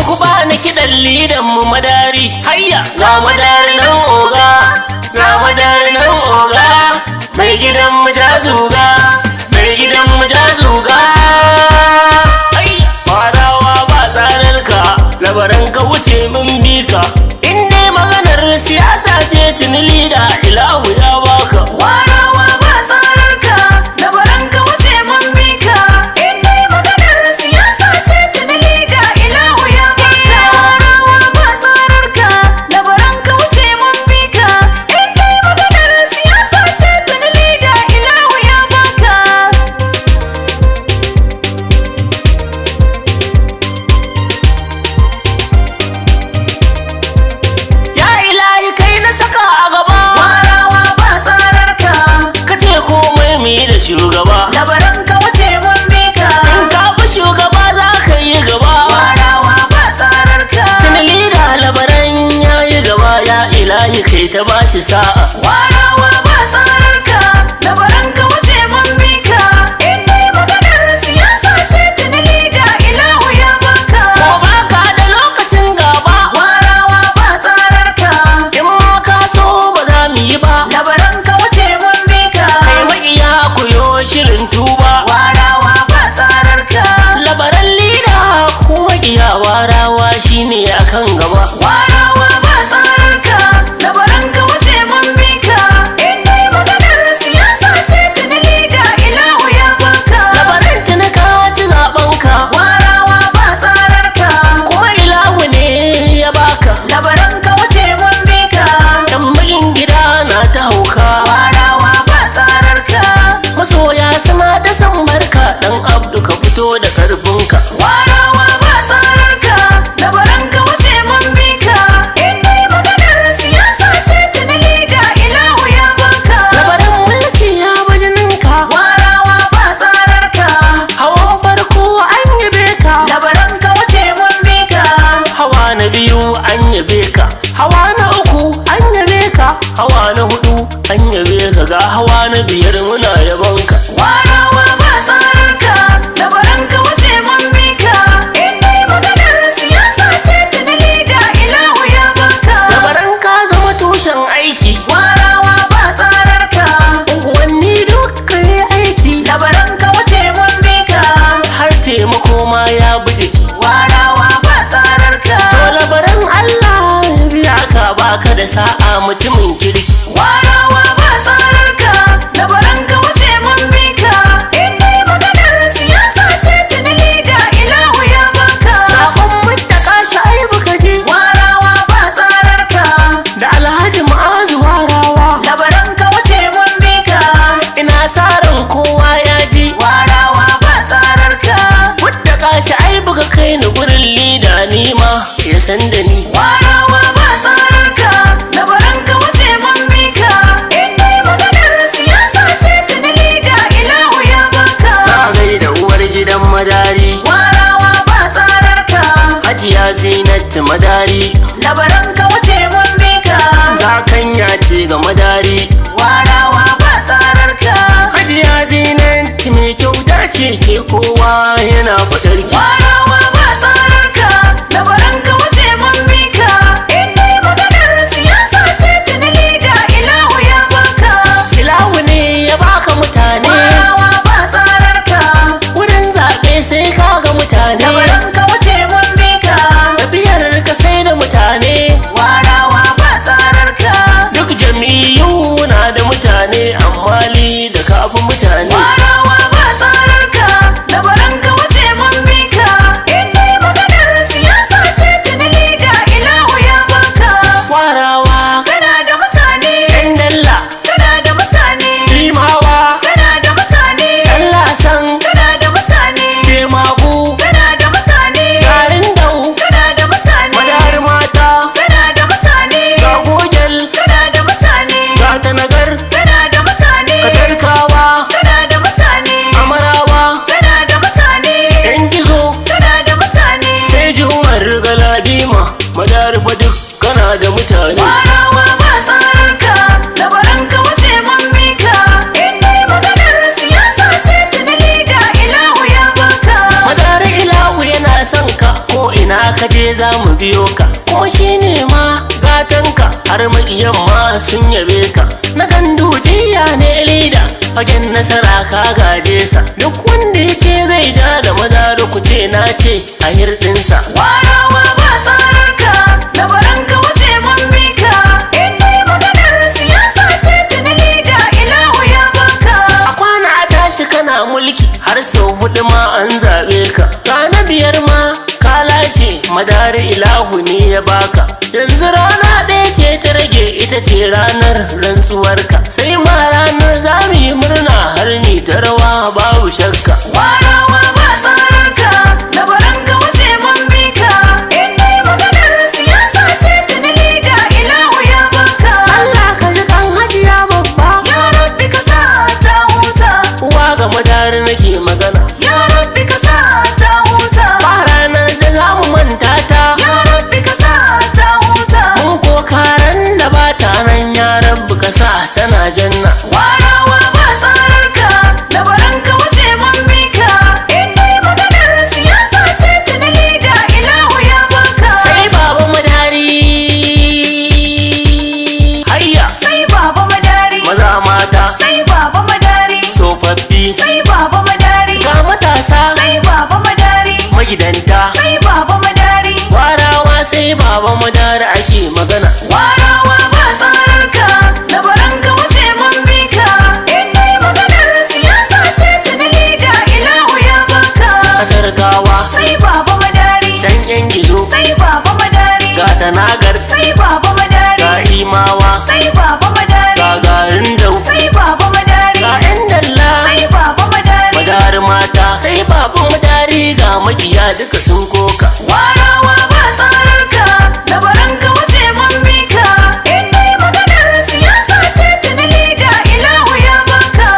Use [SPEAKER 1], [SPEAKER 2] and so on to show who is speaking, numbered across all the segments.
[SPEAKER 1] ku bani kiɗan lidan mu madari. Hayya ga madari nan oga, ga madari nan oga, mai gidan mu ja zuga, mai gidan mu ja zuga. Farawa ba tsanarka, labaran ka wuce mun bi ka. In dai maganar siyasa ce tuni lida ilahu ya baka.
[SPEAKER 2] Warawa ba tsararka, labaran ka wuce mun bi ka. In dai maganar siyasa ce tuni lida ilahu ya baka. Warawa ba tsararka, labaran ka wuce mun bi ka. In dai maganar siyasa ce tuni lida ilahu ya baka.
[SPEAKER 1] Ya ilahi kai na saka a gaba,
[SPEAKER 2] Warawa ba tsararka,
[SPEAKER 1] ka ce komai mu yi da shugaba.
[SPEAKER 2] labaran ka wuce mun bi ka.
[SPEAKER 1] In ka bi shugaba za ka yi gaba.
[SPEAKER 2] Warawa ba tsararka,
[SPEAKER 1] Tuni lida labaran ya yi gaba, ya ilahi kai ta bashi sa'a.
[SPEAKER 2] warawa ba tsararka, labaran ka wuce mun bi ka. In dai maganar siyasa ce tuni lida ilahu ya baka.
[SPEAKER 1] Ko baka da lokacin gaba,
[SPEAKER 2] Warawa ba tsararka,
[SPEAKER 1] in ma ka so ba za mu yi ba.
[SPEAKER 2] labaran ka wuce mun bi ka.
[SPEAKER 1] Kai maƙiya ku yo shirin tuba.
[SPEAKER 2] Warawa ba tsararka,
[SPEAKER 1] Labaran lida ku maƙiya warawa shine akan gaba.
[SPEAKER 2] warawa ba tsararka, labaran ka wuce mun bi ka. In dai maganar siyasa ce tuni lida ilahu ya baka.
[SPEAKER 1] Labaran tuni ka ci zaɓenka,
[SPEAKER 2] Warawa ba tsararka,
[SPEAKER 1] kuma ilahu ne ya baka.
[SPEAKER 2] labaran ka wuce mun bi ka.
[SPEAKER 1] Yan bayin gida na ta hauka,
[SPEAKER 2] Warawa ba tsararka,
[SPEAKER 1] masoya suna ta san barka. Dan abdu ka fito da karfinka.
[SPEAKER 2] warawa ba tsararka, labaran ka wuce mun bi ka. In dai maganar siyasa ce tuni lida ilahu ya baka.
[SPEAKER 1] Labaran mulki ya bajininka,
[SPEAKER 2] Warawa ba tsararka,
[SPEAKER 1] hawan farko an yabe ka.
[SPEAKER 2] labaran ka wuce mun bi ka.
[SPEAKER 1] Hawa na biyu an yabe ka, hawa na uku an yabe ka, hawa na hudu an yabe ka, ga hawa na biyar muna yabonka.
[SPEAKER 2] Warawa ba tsararka, labaran ka wuce mun bi ka. In dai maganar siyasa ce tuni lida ilahu ya baka.
[SPEAKER 1] Labaran ka zama tushen aiki,
[SPEAKER 2] Warawa ba tsararka,
[SPEAKER 1] unguwanni duka yi aiki,
[SPEAKER 2] labaran ka wuce mun bi ka.
[SPEAKER 1] har taimako ma ya bi jiki.
[SPEAKER 2] Warawa ba tsararka,
[SPEAKER 1] To labaran Allah ya biya ka, baka da sa'a mutumin kirki.
[SPEAKER 2] warawa ba tsararka, labaran ka wuce mun bi ka. In dai maganar siyasa ce tuni lida ilahu ya baka.
[SPEAKER 1] Sakon muttaka Shu'aibu ka je,
[SPEAKER 2] Warawa ba tsararka,
[SPEAKER 1] da Alhaji Ma'azu warawa.
[SPEAKER 2] labaran ka wuce mun bi ka.
[SPEAKER 1] Ina sa ran kowa ya ji,
[SPEAKER 2] Warawa ba tsararka,
[SPEAKER 1] muttaka Shu'aibu ka kai ni gurin lida nima ya san da ni.
[SPEAKER 2] warawa ba tsararka, labaran ka wuce mun bi ka. In dai maganar siyasa ce tuni lida ilahu ya baka.
[SPEAKER 1] Na gaida uwar gidan madari,
[SPEAKER 2] Warawa ba tsararka,
[SPEAKER 1] Hajiya Zinatu madari,
[SPEAKER 2] labaran ka wuce mun bi ka.
[SPEAKER 1] zakanya ce ga madari.
[SPEAKER 2] Warawa ba tsararka,
[SPEAKER 1] Hajiya Zinatu mai kyauta ce, ke kowa yana faɗar ki.
[SPEAKER 2] warawa ba tsararka, labaran ka wuce mun bi ka. In dai maganar siyasa ce tuni lida ilahu ya baka.
[SPEAKER 1] Ilahu ne ya baka mutane,
[SPEAKER 2] Warawa ba tsararka,
[SPEAKER 1] wurin zaɓe sai ka ga mutane,
[SPEAKER 2] labaran ka wuce mun bi ka.
[SPEAKER 1] tafiyar ka sai da mutane.
[SPEAKER 2] Warawa ba tsararka,
[SPEAKER 1] Duk jam'iyyu na da mutane, amma li da kafin mutane.
[SPEAKER 2] warawa ba tsararka, labaran ka wuce mun bi ka.
[SPEAKER 1] ka je za mu biyo ka, kuma shine ma gatanka har maƙiyan ma sun yabe ka. Na gandu jiya ne lida fagen nasara ka gaje sa, duk wanda ya ce zai ja da maza da ku ce na ce a hirɗinsa.
[SPEAKER 2] Warawa ba tsararka, labaran ka wuce mun bi ka, in dai maganar siyasa ce tuni lida ilahu ya baka.
[SPEAKER 1] A kwana a tashi kana mulki har sau 4 ma an zaɓe ka, rana 5 ma ka lashe madari ilahu ne ya baka. Yanzu rana ɗaya ce ta rage ita ce ranar rantsuwarka, sai ma ranar za mu yi murna har ni ta rawa babu shakka.
[SPEAKER 2] Warawa ba tsararka, labaran ka wuce mun bi ka, in dai maganar siyasa ce tuni lida ilahu ya baka.
[SPEAKER 1] Allah ka ji kan hajiya babba,
[SPEAKER 2] Ya rabbi ka sa ta huta,
[SPEAKER 1] uwa ga madari nake magana,
[SPEAKER 2] ya rabbi ka sa ta huta,
[SPEAKER 1] ba ranar da za mu manta ta.
[SPEAKER 2] ya rabbi ka sa ta huta.
[SPEAKER 1] Mun kokaran da ba ta nan ya rabbi ka sa tana janna.
[SPEAKER 2] Warawa ba tsararka, labaran ka wuce mun bi ka, in dai maganar siyasa ce tuni lida ilahu ya baka.
[SPEAKER 1] Sai baba madari hayya,
[SPEAKER 2] Sai baba madari,
[SPEAKER 1] maza mata
[SPEAKER 2] sai baba madari,
[SPEAKER 1] tsofaffi
[SPEAKER 2] sai baba madari,
[SPEAKER 1] ga matasa
[SPEAKER 2] sai baba madari,
[SPEAKER 1] magidanta,
[SPEAKER 2] sai baba madari.
[SPEAKER 1] warawa sai baba madari ake magana.
[SPEAKER 2] Warawa ba tsararka, labaran ka wuce mun bi ka, in dai maganar siyasa ce tuni lida ilahu ya baka.
[SPEAKER 1] Katarkawa
[SPEAKER 2] Sai baba madari,
[SPEAKER 1] can yan gizo
[SPEAKER 2] sai baba madari,
[SPEAKER 1] ga tanagar
[SPEAKER 2] sai baba madari,
[SPEAKER 1] ga imawa
[SPEAKER 2] sai baba madari,
[SPEAKER 1] ga garin dau
[SPEAKER 2] sai baba madari,
[SPEAKER 1] ga yan dalla
[SPEAKER 2] sai baba madari.
[SPEAKER 1] madari mata sai baba madari ga makiya duka sun koka.
[SPEAKER 2] Warawa ba tsararka, labaran ka wuce mun bi ka, in dai maganar siyasa ce tuni lida ilahu ya baka.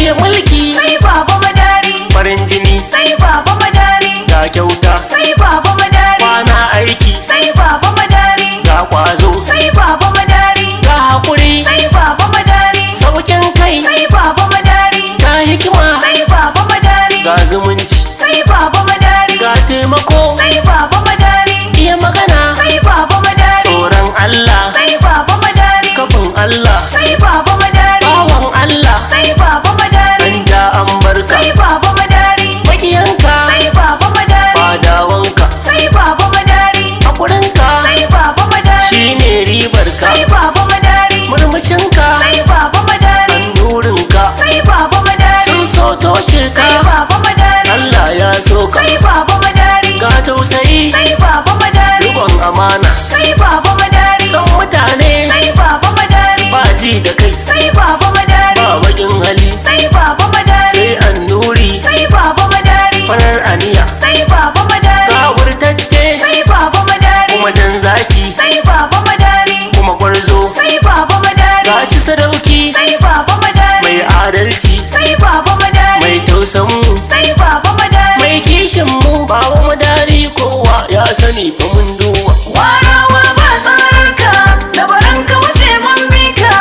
[SPEAKER 1] Iya mulki
[SPEAKER 2] Sai baba madari,
[SPEAKER 1] farin jini
[SPEAKER 2] sai baba madari,
[SPEAKER 1] ga kyauta
[SPEAKER 2] sai baba madari,
[SPEAKER 1] kwana aiki
[SPEAKER 2] sai baba madari,
[SPEAKER 1] ga kwazo
[SPEAKER 2] sai baba madari,
[SPEAKER 1] ga hakuri
[SPEAKER 2] sai baba madari,
[SPEAKER 1] saukin kai
[SPEAKER 2] sai baba madari,
[SPEAKER 1] ga hikima
[SPEAKER 2] sai baba madari,
[SPEAKER 1] ga zumunci
[SPEAKER 2] sai baba madari,
[SPEAKER 1] ga taimako
[SPEAKER 2] sai baba madari,
[SPEAKER 1] iya magana
[SPEAKER 2] sai baba madari,
[SPEAKER 1] tsoron Allah
[SPEAKER 2] sai baba madari,
[SPEAKER 1] kafin Allah
[SPEAKER 2] sai baba madari,
[SPEAKER 1] bawan Allah
[SPEAKER 2] sai baba madari,
[SPEAKER 1] an ja an barka
[SPEAKER 2] sai baba madari,
[SPEAKER 1] makiyanka
[SPEAKER 2] sai baba madari,
[SPEAKER 1] fadawanka
[SPEAKER 2] sai baba madari,
[SPEAKER 1] hakurinka
[SPEAKER 2] sai baba madari,
[SPEAKER 1] shine ribarka
[SPEAKER 2] sai baba madari,
[SPEAKER 1] murmushinka
[SPEAKER 2] sai baba madari,
[SPEAKER 1] annurinka
[SPEAKER 2] sai baba madari,
[SPEAKER 1] sun so toshe ka
[SPEAKER 2] sai baba madari,
[SPEAKER 1] Allah ya so ka
[SPEAKER 2] sai baba madari,
[SPEAKER 1] ga tausayi
[SPEAKER 2] sai baba madari,
[SPEAKER 1] rikon amana
[SPEAKER 2] sai baba madari,
[SPEAKER 1] son mutane
[SPEAKER 2] sai baba madari,
[SPEAKER 1] ba ji da kai
[SPEAKER 2] sai baba madari,
[SPEAKER 1] ba bakin hali
[SPEAKER 2] sai baba madari,
[SPEAKER 1] sai annuri
[SPEAKER 2] sai baba madari,
[SPEAKER 1] farar aniya
[SPEAKER 2] sai baba madari,
[SPEAKER 1] ga wurtacce
[SPEAKER 2] sai baba madari,
[SPEAKER 1] kuma jan zaki
[SPEAKER 2] sai baba madari,
[SPEAKER 1] kuma gwarzo
[SPEAKER 2] sai baba madari,
[SPEAKER 1] gashi sadauki
[SPEAKER 2] sai baba madari,
[SPEAKER 1] mai adalci
[SPEAKER 2] sai baba madari,
[SPEAKER 1] mai tausan mu
[SPEAKER 2] sai baba madari.
[SPEAKER 1] mai kishin mu baba madari kowa ya sani fa mun duba.
[SPEAKER 2] Warawa ba tsararka, labaran ka wuce mun bi ka,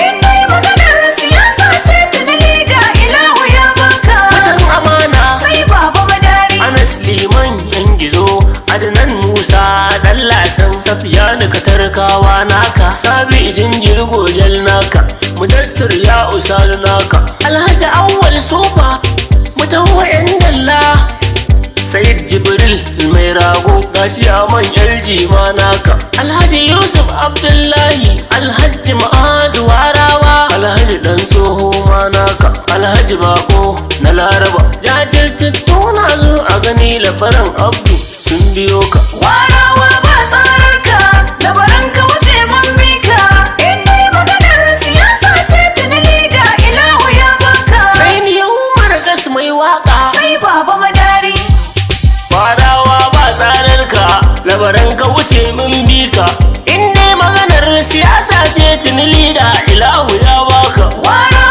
[SPEAKER 2] in dai maganar siyasa ce tuni lida ilahu ya baka.
[SPEAKER 1] Mutan amana
[SPEAKER 2] Sai baba madari,
[SPEAKER 1] Anas Liman yan gizo Adnan Musa dan lasan Safiyanu Katarkawa naka Sabi jinjir gojal naka Mudassir ya usal naka Alhaji Awwal Sufa mutawa yan dalla Sayyid Jibril mai rago gashiya man LG ma naka Alhaji Yusuf Abdullahi Alhaji Ma'azu Warawa Alhaji dan tsoho ma naka Alhaji Bako na Laraba jajirtattu na zo a gani labaran Abdu sun biyo ka.
[SPEAKER 2] warawa ba tsararka, labaran ka wuce mun bi ka, in dai maganar siyasa ce tuni lida ilahu ya baka.
[SPEAKER 1] Sai ni Umar Gas mai waka
[SPEAKER 2] Sai baba madari,
[SPEAKER 1] fadawa ba tsararka labaran ka wuce mun bi ka in dai maganar siyasa ce tuni lida ilahu ya baka.
[SPEAKER 2] warawa